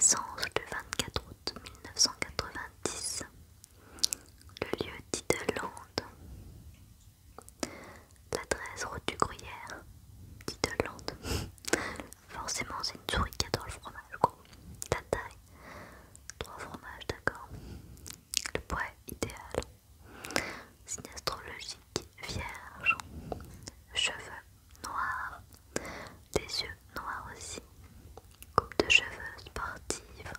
naissance le 24 août 1990. Le lieu Diddleland. L'adresse route du Gruyère, Diddleland. Forcément c'est une souris qui adore le fromage quoi. La taille, 3 fromages d'accord. Le poids idéal. Signe astrologique, vierge. Cheveux noirs, des yeux noirs aussi. Coupe de cheveux sportive,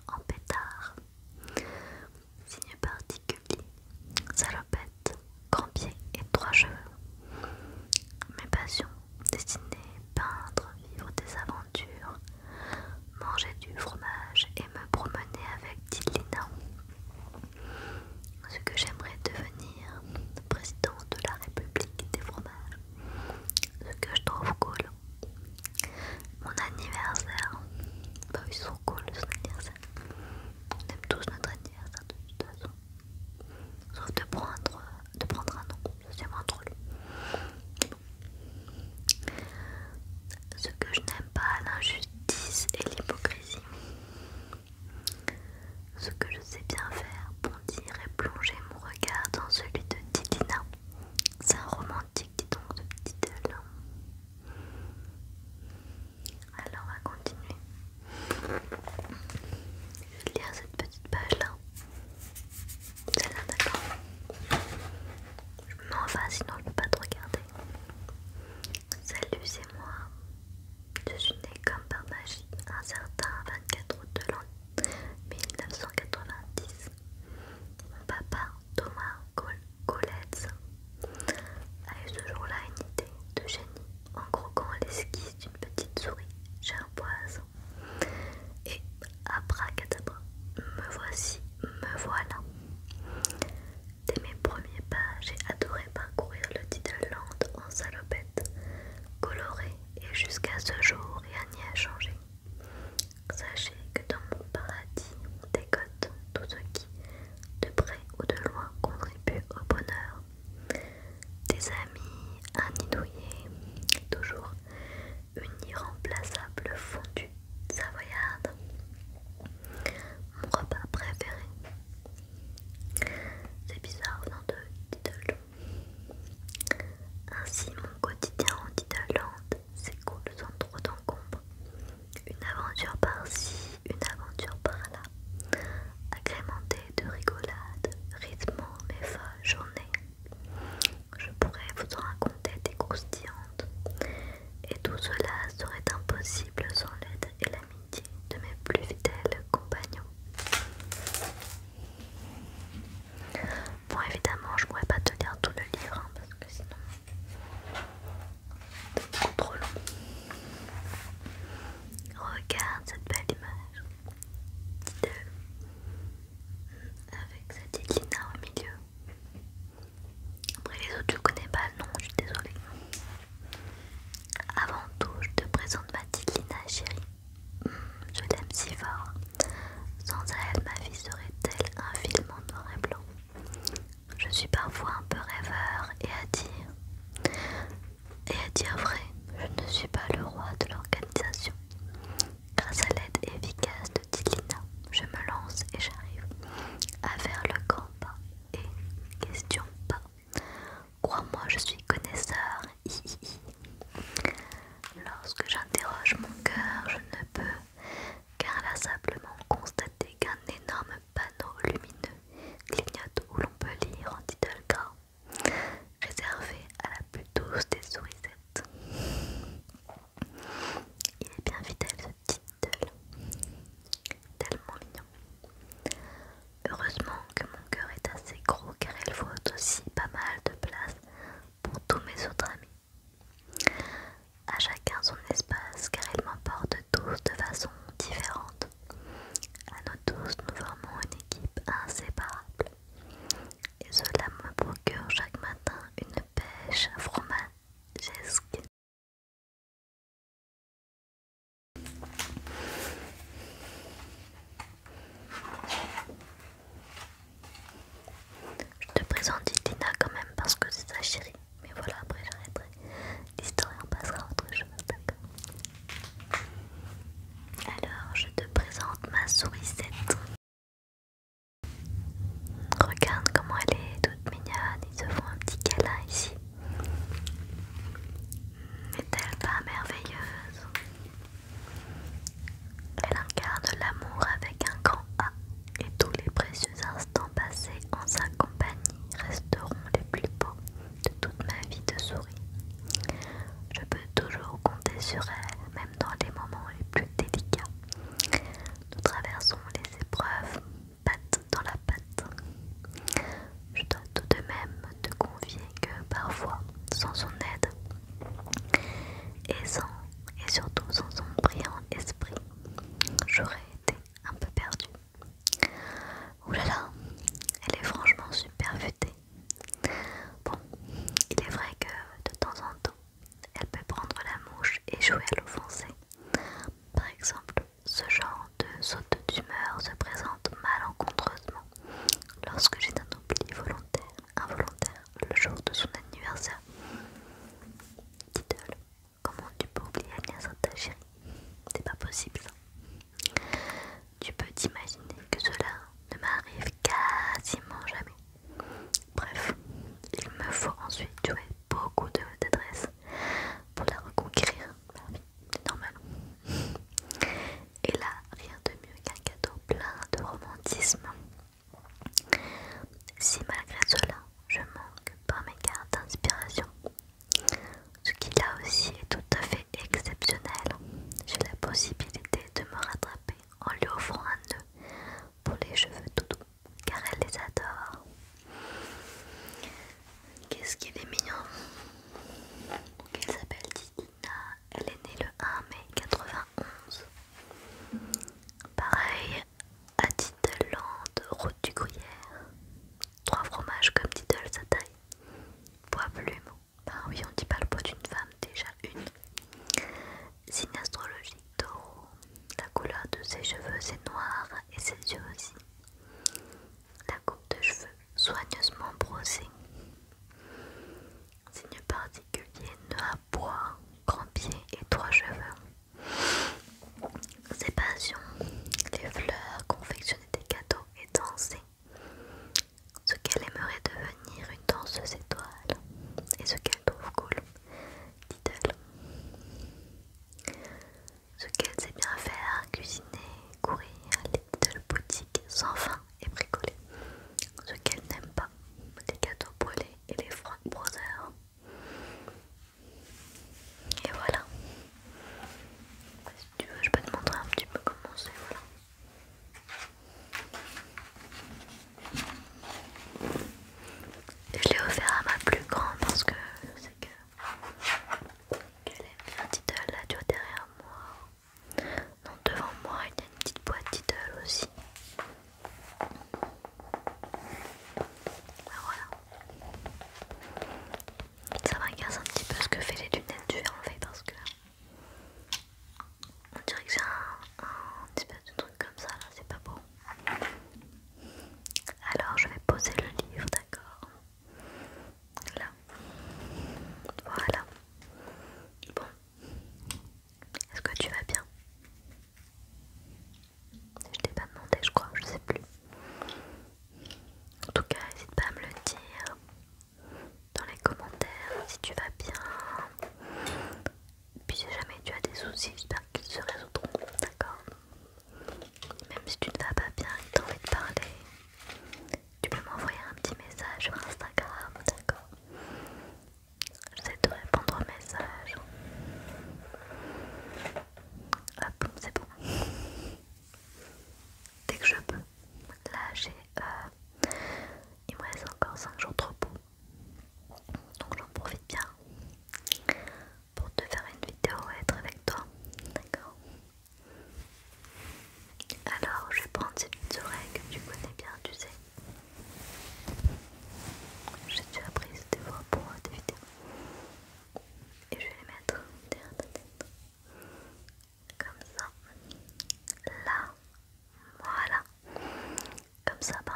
ça, ben,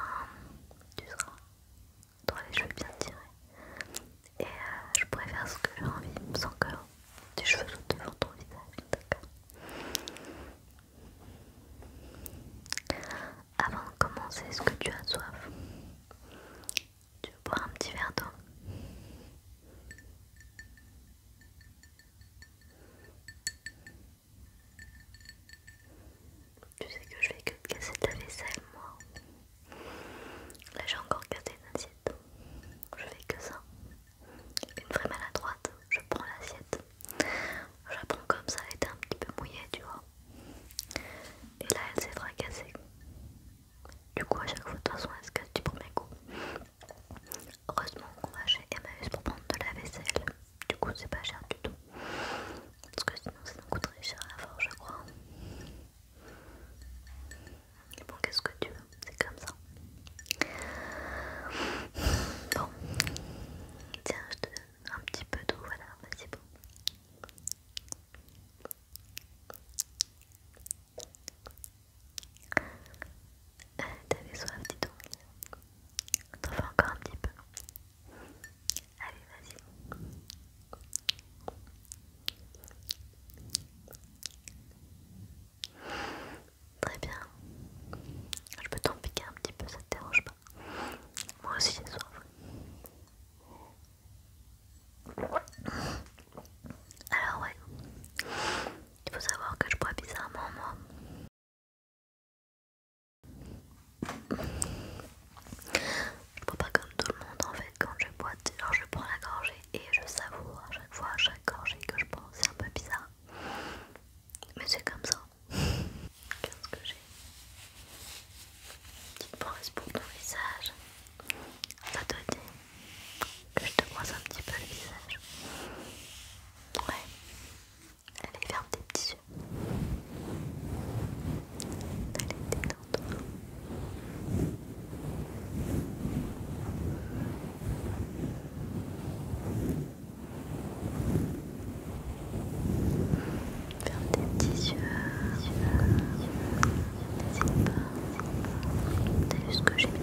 tu auras les cheveux bien tirés. Et je pourrais faire ce que j'ai envie sans que tes cheveux sautent devant ton visage, d'accord? Avant de commencer, est-ce que tu as soif? Tu veux boire un petit verre d'eau? Tu sais que je fais que de casser de la vaisselle, moi. Là, j'ai encore cassé une assiette. Je fais que ça. Une vraie maladroite. Je prends l'assiette. Je la prends comme ça, elle était un petit peu mouillée, tu vois. Et là, elle s'est fracassée. Du coup, à chaque fois, de toute façon, elle se casse du premier coup. Heureusement qu'on va chez Emmaüs pour prendre de la vaisselle. Du coup, c'est pas cher du tout. Parce que sinon, ça nous coûterait cher à la force, je crois. Et bon, qu'est-ce que tu veux? C'est comme ça. Bon. Tiens, je te donne un petit peu d'eau, voilà, vas-y, bon. T'avais soif, dis donc. T'en fais encore un petit peu. Allez, vas-y. Très bien. Je peux t'en piquer un petit peu, ça te dérange pas? Moi aussi j'ai soif. Alors ouais, il faut savoir que je bois bizarrement moi. Je bois pas comme tout le monde en fait quand je bois. Alors je prends la gorgée et je savoure à chaque fois, à chaque gorgée que je prends. C'est un peu bizarre. Mais c'est comme ça. Qu'est-ce que j'ai? Petite brosse pour ton visage. Ça te dit que je te brosse un petit peu le visage? Ouais. Allez, ferme tes petits yeux. Allez, détends-toi. Ferme tes petits yeux. N'hésite pas. T'as vu ce que j'ai mis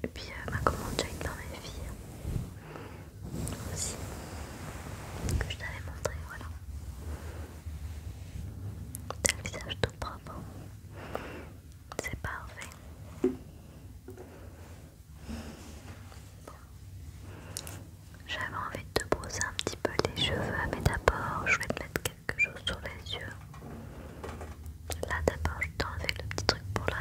Et puis ma commande Jake dans mes filles aussi, que je t'avais montré, voilà. T'as le visage tout propre, c'est parfait. Bon. J'avais envie de te brosser un petit peu les cheveux, mais d'abord je vais te mettre quelque chose sur les yeux. Là d'abord je t'ai enlevé le petit truc pour la...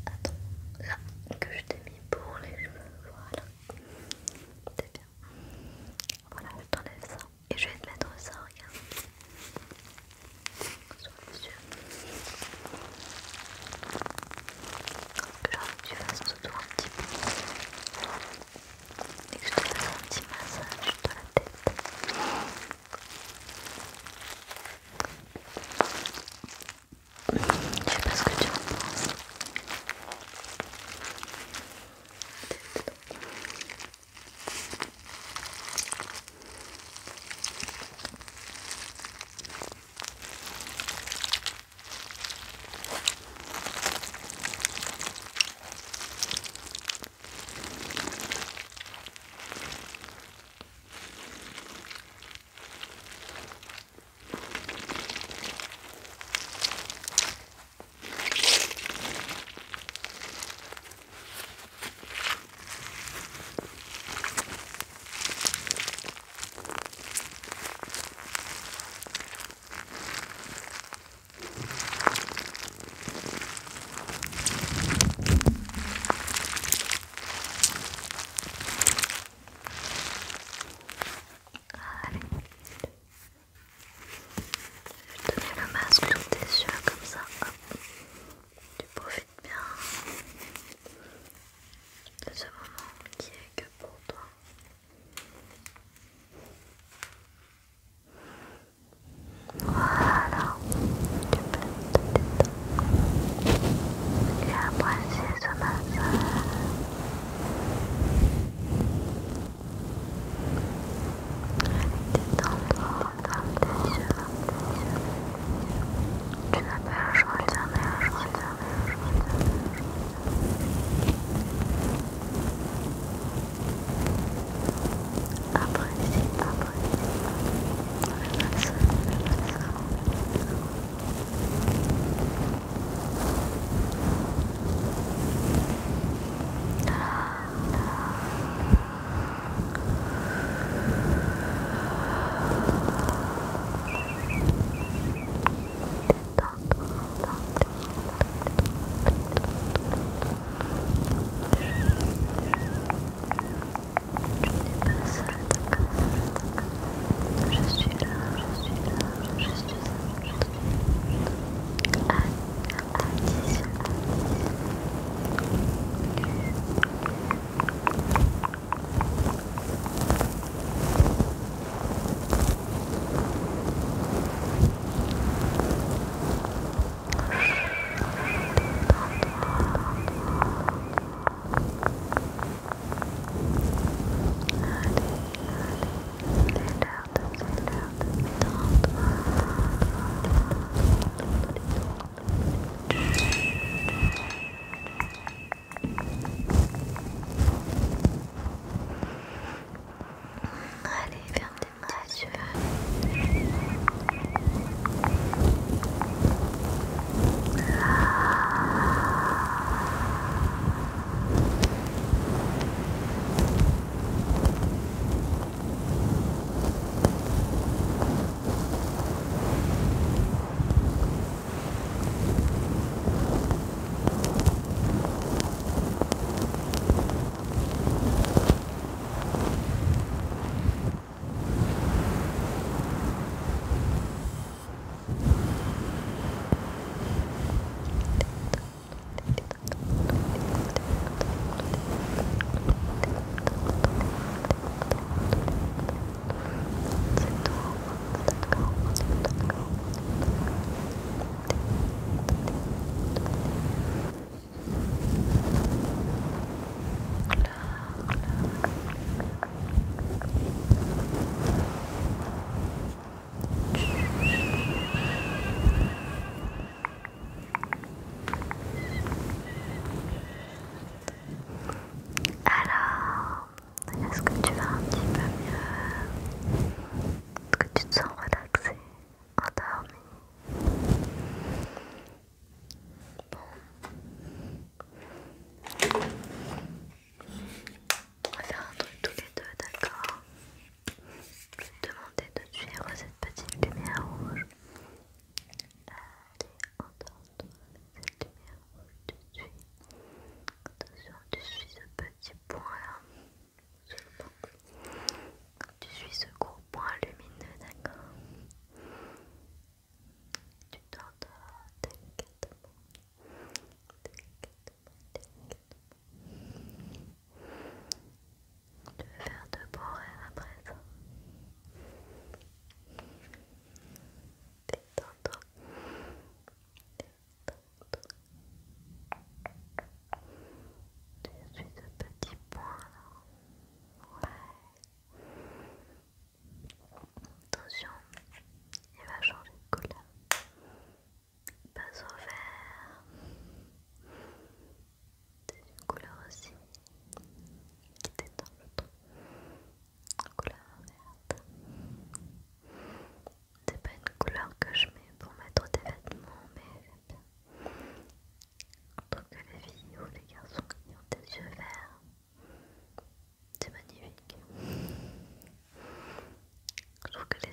Attends, là, que je t'ai mis pour les cheveux, voilà. C'est bien. Voilà, je t'enlève ça. Et je vais te mettre ça, regarde. Sur les yeux. Que j'ai envie que tu fasses tout un petit peu. Et que je te fasse un petit massage de la tête. Je sais pas ce que tu en penses. Allez, je te mets le masque sur tes yeux comme ça, hop. Tu profites bien de ce moment qui est que pour toi. Voilà, tu peux te détendre et apprécier ce massage. Détendre, ferme tes yeux. Tu n'as pas le choix, tu n'as pas le choix, tu n'as pas le choix.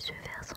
les yeux verts,